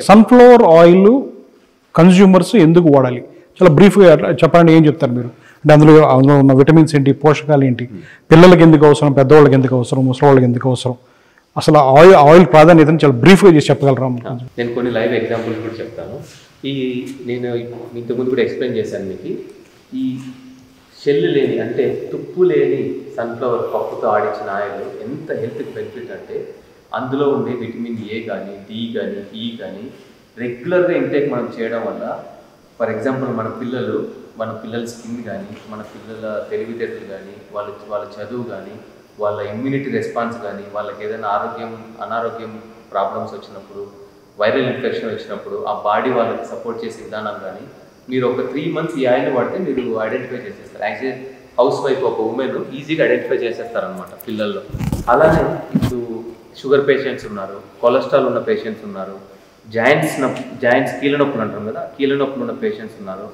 Sunflower oil consumers ఎందుకు వాడాలి? చాలా బ్రీఫ్గా చెప్పండి, ఏం చెప్తారు మీరు? అంటే అందులో ఉన్న విటమిన్స్ ఏంటి, పోషకాలు ఏంటి, పిల్లలకి ఎందుకు అవసరం, పెద్దవాళ్ళకి ఎందుకు అవసరం, ముసలివాళ్ళకి ఎందుకు అవసరం, అసలు ఆయిల్ ప్రాధాన్యతను చాలా బ్రీఫ్గా చేసి చెప్పగలరా? నేను కొన్ని లైవ్ ఎగ్జాంపుల్స్ కూడా చెప్తాను. నేను ఇంతకుముందు కూడా ఎక్స్ప్లెయిన్ చేశాను మీకు. ఈ షెల్ లేని, అంటే తుప్పు లేని సన్ఫ్లవర్ పప్పుతో ఆడించిన ఆయిల్ ఎంత హెల్త్కి బెనిఫిట్ అంటే, అందులో ఉండే విటమిన్ ఏ కానీ, డి కానీ, ఈ కానీ రెగ్యులర్గా ఇంటేక్ మనం చేయడం వల్ల, ఫర్ ఎగ్జాంపుల్ మన పిల్లల స్కిన్ కానీ, మన పిల్లల తెలివితేటలు కానీ, వాళ్ళ చదువు కానీ, వాళ్ళ ఇమ్యూనిటీ రెస్పాన్స్ కానీ, వాళ్ళకి ఏదైనా అనారోగ్యం ప్రాబ్లమ్స్ వచ్చినప్పుడు, వైరల్ ఇన్ఫెక్షన్ వచ్చినప్పుడు ఆ బాడీ వాళ్ళకి సపోర్ట్ చేసే విధానం కానీ, మీరు ఒక 3 months ఈ ఆయిల్ వాడితే మీరు ఐడెంటిఫై చేసేస్తారు. యాజ్ ఏ హౌస్ వైఫ్ ఒక ఉమెన్ ఈజీగా ఐడెంటిఫై చేసేస్తారనమాట పిల్లల్లో. అలానే ఇప్పుడు షుగర్ పేషెంట్స్ ఉన్నారు, కొలెస్ట్రాల్ ఉన్న పేషెంట్స్ ఉన్నారు, జాయింట్స్ కీళ్ళ నొప్పులు అంటాం కదా, కీళ్ళ నొప్పులు ఉన్న పేషెంట్స్ ఉన్నారు.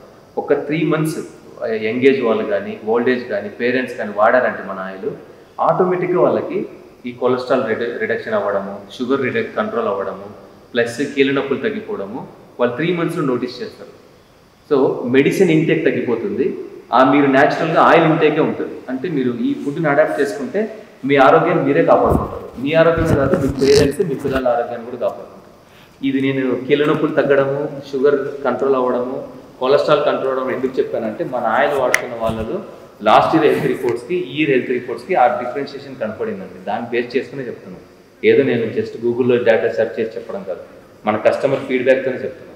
ఒక 3 months యంగ్ ఏజ్ వాళ్ళు కానీ, ఓల్డ్ ఏజ్ కానీ, పేరెంట్స్ కానీ వాడారంటే మన ఆయిల్, ఆటోమేటిక్గా వాళ్ళకి ఈ కొలెస్ట్రాల్ రిడక్షన్ అవ్వడము, షుగర్ కంట్రోల్ అవ్వడము, ప్లస్ కీళ్ళ నొప్పులు తగ్గిపోవడము వాళ్ళు 3 monthsలో నోటీస్ చేస్తారు. సో మెడిసిన్ ఇంటేక్ తగ్గిపోతుంది, మీరు న్యాచురల్గా ఆయిల్ ఇంటేకే ఉంటుంది. అంటే మీరు ఈ ఫుడ్ని అడాప్ట్ చేసుకుంటే మీ ఆరోగ్యాన్ని మీరే కాపాడుకుంటారు. మీ ఆరోగ్యమే కాదు, మీ పేరెంట్స్, మీ పిల్లల ఆరోగ్యాన్ని కూడా కాపాడుకుంటారు. ఇది నేను కీళ్ళ నొప్పులు తగ్గడము, షుగర్ కంట్రోల్ అవ్వడము, కొలెస్ట్రాల్ కంట్రోల్ అవ్వడం ఎందుకు చెప్పానంటే, మన ఆయిల్ వాడుతున్న వాళ్ళలో లాస్ట్ ఇయర్ హెల్త్ రిపోర్ట్స్కి ఈ ఇయర్ హెల్త్ రిపోర్ట్స్కి ఆ డిఫరెన్షియేషన్ కనపడిందండి. దాన్ని బేస్ చేసుకునే చెప్తున్నాను. ఏదో నేను జస్ట్ గూగుల్లో డేటా సెర్చ్ చేసి చెప్పడం కాదు, మన కస్టమర్ ఫీడ్బ్యాక్తోనే చెప్తున్నాను.